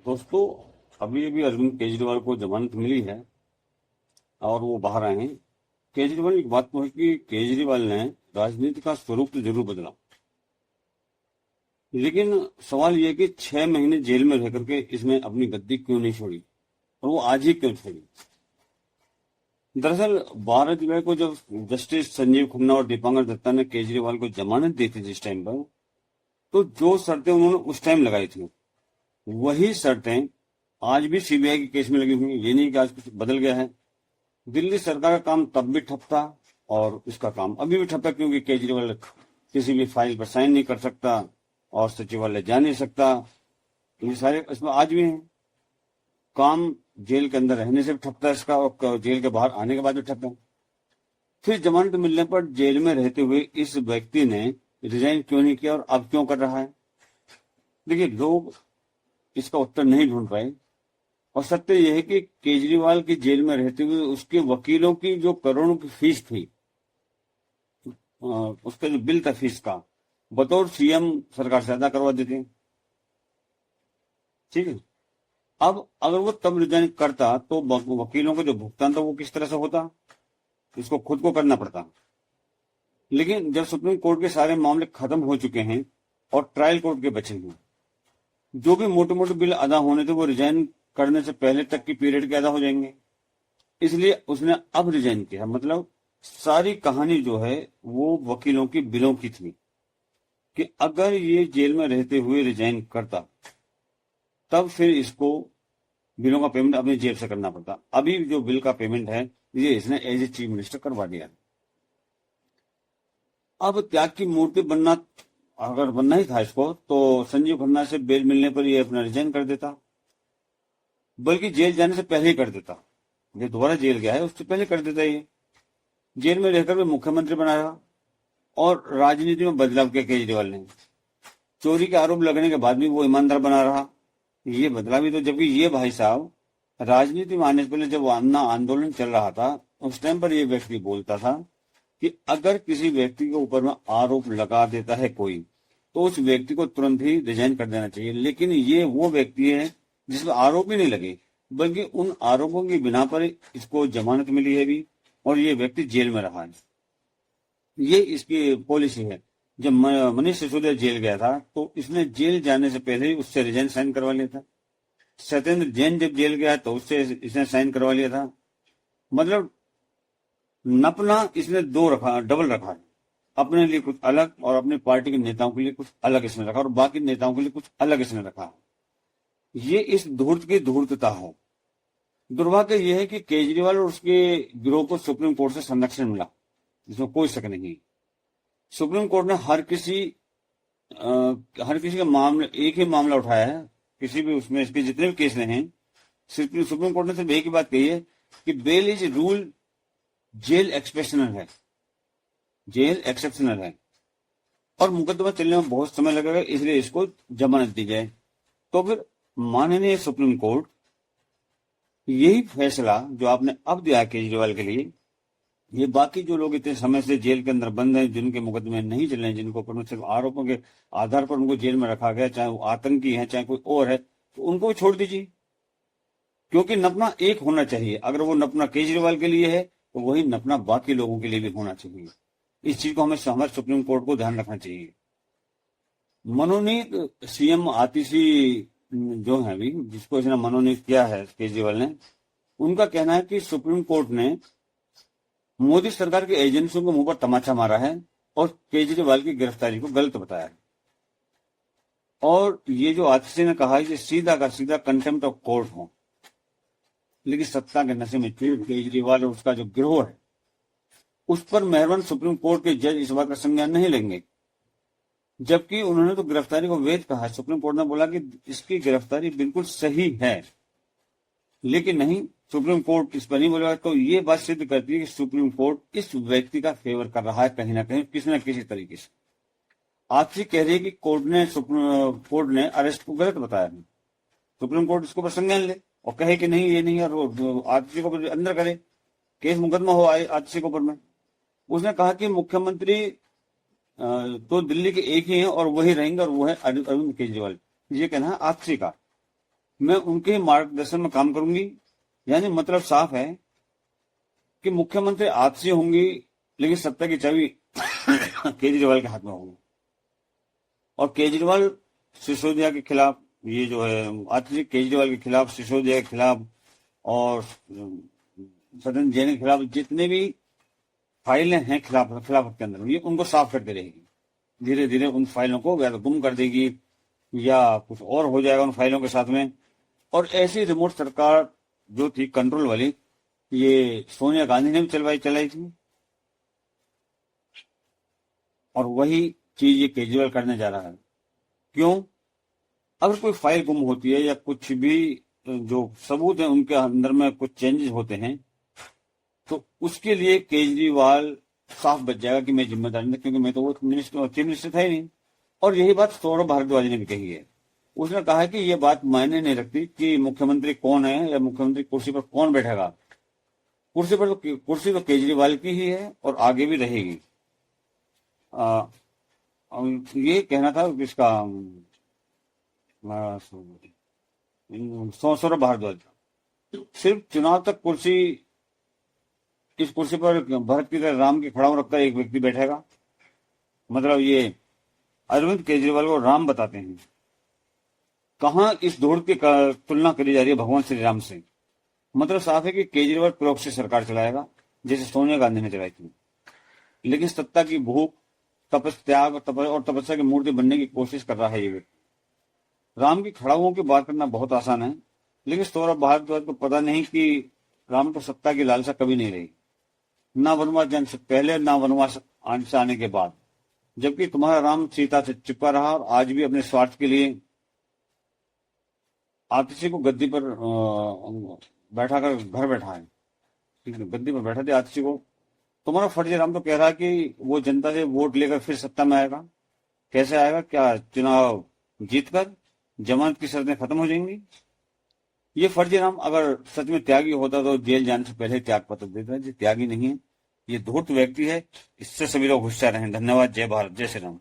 दोस्तों, अभी अभी अरविंद केजरीवाल को जमानत मिली है और वो बाहर आए हैं। केजरीवाल की बात तो है कि केजरीवाल ने राजनीति का स्वरूप तो जरूर बदला, लेकिन सवाल ये है कि 6 महीने जेल में रह करके इसने अपनी गद्दी क्यों नहीं छोड़ी और वो आज ही क्यों छोड़ी। दरअसल 12 जुलाई को जब जस्टिस संजीव खन्ना और दीपांकर दत्ता ने केजरीवाल को जमानत दी थी जिस टाइम पर, तो जो शर्तें उन्होंने उस टाइम लगाई थी वही शर्तें आज भी सीबीआई के केस में लगी हुई हैं। ये नहीं कि आज कुछ बदल गया है। दिल्ली सरकार का काम तब भी ठप था और उसका काम अभी भी ठप है, क्योंकि केजरीवाल किसी भी फाइल पर साइन नहीं कर सकता और सचिवालय जा नहीं सकता। ये सारे इसमें आज भी हैं। काम जेल के अंदर रहने से भी ठप था इसका, और जेल के बाहर आने के बाद भी ठप है। फिर जमानत मिलने पर जेल में रहते हुए इस व्यक्ति ने रिजाइन क्यों नहीं किया और अब क्यों कर रहा है? देखिए, लोग इसका उत्तर नहीं ढूंढ पाए और सत्य यह है कि केजरीवाल की जेल में रहते हुए उसके वकीलों की जो करोड़ों की फीस थी, उसका जो बिल था फीस का, बतौर सीएम सरकार से अदा करवा देते। ठीक है। अब अगर वो तब रिजाइन करता तो वकीलों का जो भुगतान था वो किस तरह से होता, इसको खुद को करना पड़ता। लेकिन जब सुप्रीम कोर्ट के सारे मामले खत्म हो चुके हैं और ट्रायल कोर्ट के बचे हैं, जो भी मोटे मोटे बिल अदा होने थे वो रिजाइन करने से पहले तक की पीरियड के अदा हो जाएंगे। इसलिए उसने अब रिजाइन किया। मतलब सारी कहानी जो है वो वकीलों की बिलों की थी कि अगर ये जेल में रहते हुए रिजाइन करता तब फिर इसको बिलों का पेमेंट अपनी जेब से करना पड़ता। अभी जो बिल का पेमेंट है ये इसने एज ए चीफ मिनिस्टर करवा दिया। अब त्याग की मूर्ति बनना, अगर बनना ही था इसको, तो संजीव खन्ना से बेल मिलने पर ये अपना रिजाइन कर देता, बल्कि जेल जाने से पहले ही कर देता। ये दोबारा जेल गया है उससे पहले कर देता। ये जेल में रहकर भी मुख्यमंत्री बनाया और राजनीति में बदलाव किया केजरीवाल ने। चोरी के आरोप लगने के बाद भी वो ईमानदार बना रहा। ये बदलाव ही तो, जबकि ये भाई साहब राजनीति में आने से पहले जब अन्ना आंदोलन चल रहा था उस टाइम पर ये व्यक्ति बोलता था कि अगर किसी व्यक्ति के ऊपर में आरोप लगा देता है कोई, तो उस व्यक्ति को तुरंत ही रिजाइन कर देना चाहिए। लेकिन ये वो व्यक्ति है जिसमें आरोप ही नहीं लगे, बल्कि उन आरोपों की बिना पर इसको जमानत मिली है भी और ये व्यक्ति जेल में रहा है। ये इसकी पॉलिसी है। जब मनीष सिसोदिया जेल गया था तो इसने जेल जाने से पहले ही उससे रिजाइन साइन करवा लिया था। सत्येंद्र जैन जब जेल गया तो उससे इसने साइन करवा लिया था। मतलब नपना इसने दो रखा, डबल रखा है। अपने लिए कुछ अलग और अपनी पार्टी के नेताओं के लिए कुछ अलग इसने रखा और बाकी नेताओं के लिए कुछ अलग इसने रखा। ये इस धूर्त की धूर्तता है। दुर्भाग्य यह है कि केजरीवाल और उसके गिरोह को सुप्रीम कोर्ट से संरक्षण मिला, इसमें कोई शक नहीं। सुप्रीम कोर्ट ने हर किसी का मामले, एक ही मामला उठाया है किसी भी उसमें, इसके जितने भी केस हैं, सुप्रीम कोर्ट ने सिर्फ एक ही बात कही है कि bail is rule, jail exceptional है, जेल एक्सेप्शनल है और मुकदमा चलने में बहुत समय लगेगा, इसलिए इसको जमानत दी जाए। तो फिर माननीय सुप्रीम कोर्ट यही फैसला जो आपने अब दिया केजरीवाल के लिए, ये बाकी जो लोग इतने समय से जेल के अंदर बंद हैं, जिनके मुकदमे नहीं चल रहे हैं, जिनको ऊपर सिर्फ आरोपों के आधार पर उनको जेल में रखा गया, चाहे वो आतंकी है चाहे कोई और है, तो उनको छोड़ दीजिए। क्योंकि नपना एक होना चाहिए। अगर वो नपना केजरीवाल के लिए है तो वही नपना बाकी लोगों के लिए भी होना चाहिए। इस चीज को हमारे सुप्रीम कोर्ट को ध्यान रखना चाहिए। मनोनीत सीएम आतिशी जो है अभी, जिसको इसने मनोनीत किया है केजरीवाल ने, उनका कहना है कि सुप्रीम कोर्ट ने मोदी सरकार की एजेंसियों को मुंह पर तमाचा मारा है और केजरीवाल की गिरफ्तारी को गलत बताया है। और ये जो आतिशी ने कहा है कि सीधा का सीधा कंटेम्प्ट ऑफ कोर्ट हो। लेकिन सत्ता के नशे में केजरीवाल और उसका जो गिरोह है उस पर मेहरबान सुप्रीम कोर्ट के जज इस बात का संज्ञान नहीं लेंगे, जबकि उन्होंने तो गिरफ्तारी को वैध कहा है। सुप्रीम कोर्ट ने बोला कि इसकी गिरफ्तारी बिल्कुल सही है, लेकिन नहीं, सुप्रीम कोर्ट इस पर नहीं बोलेगा। तो ये बात सिद्ध करती है कि सुप्रीम कोर्ट इस व्यक्ति का फेवर कर रहा है कहीं ना कहीं, किसी न किसी तरीके से। आतिशी कह रही है कि कोर्ट ने अरेस्ट को गलत बताया है। सुप्रीम कोर्ट इसको पर संज्ञान ले और कहे कि नहीं ये नहीं है, और आतिशी को अंदर करे, केस मुकदमा हो आतिशी को ऊपर में। उसने कहा कि मुख्यमंत्री तो दिल्ली के एक ही हैं और वही रहेंगे और वो है अरविंद केजरीवाल। ये कहना है आतिशी का। मैं उनके मार्गदर्शन में काम करूंगी। यानी मतलब साफ है कि मुख्यमंत्री आपसी होंगी, लेकिन सत्ता की चाबी केजरीवाल के हाथ में होगी। और केजरीवाल सिसोदिया के खिलाफ, ये जो है आतिशी केजरीवाल के खिलाफ, सिसोदिया के खिलाफ और सदन जैन के खिलाफ जितने भी फाइलें हैं खिलाफत के अंदर, ये उनको साफ करती रहेगी। धीरे धीरे उन फाइलों को या तो गुम कर देगी या कुछ और हो जाएगा उन फाइलों के साथ में। और ऐसी रिमोट सरकार जो थी कंट्रोल वाली, ये सोनिया गांधी ने भी चलाई थी, और वही चीज ये केजरीवाल करने जा रहा है। क्यों? अगर कोई फाइल गुम होती है या कुछ भी जो सबूत है उनके अंदर में कुछ चेंजेस होते हैं, तो उसके लिए केजरीवाल साफ बच जाएगा कि मैं जिम्मेदार नहीं, क्योंकि मैं तो वो चीफ मिनिस्टर था ही नहीं। और यही बात सौरभ भारद्वाज ने भी कही है। उसने कहा है कि ये बात मायने नहीं रखती कि मुख्यमंत्री कौन है या मुख्यमंत्री कुर्सी पर कौन बैठेगा। कुर्सी तो केजरीवाल की ही है और आगे भी रहेगी। ये कहना था इसका सौरभ भारद्वाज का। सिर्फ चुनाव तक इस कुर्सी पर भरत की तरह राम के खड़ाऊ रखकर एक व्यक्ति बैठेगा। मतलब ये अरविंद केजरीवाल को राम बताते हैं। कहां इस धूड़ की तुलना करी जा रही है भगवान श्री राम से। मतलब साफ है कि केजरीवाल प्रॉक्सी सरकार चलाएगा, जैसे सोनिया गांधी ने चलाई थी। लेकिन सत्ता की भूख, त्याग और तपस्या की मूर्ति बनने की कोशिश कर रहा है ये व्यक्ति। राम की खड़ाओं की बात करना बहुत आसान है, लेकिन सौरभ भारद्वाज को पता नहीं कि राम को सत्ता की लालसा कभी नहीं रही, ना वनवास जाने से पहले, ना वनवास से आने के बाद। जबकि तुम्हारा राम सीता से चिपका रहा और आज भी अपने स्वार्थ के लिए आतिशी को गद्दी पर बैठा कर घर बैठा है। गद्दी पर बैठा दे आतिशी को। तुम्हारा फर्जी राम तो कह रहा है कि वो जनता से वोट लेकर फिर सत्ता में आएगा। कैसे आएगा? क्या चुनाव जीतकर जमानत की शर्तें खत्म हो जाएंगी? ये फर्जी राम अगर सच में त्यागी होता तो जेल जाने से पहले त्याग पत्र देता है। ये त्यागी नहीं है, ये धूर्त व्यक्ति है। इससे सभी लोग होशियार रहें। धन्यवाद। जय भारत, जय श्री राम।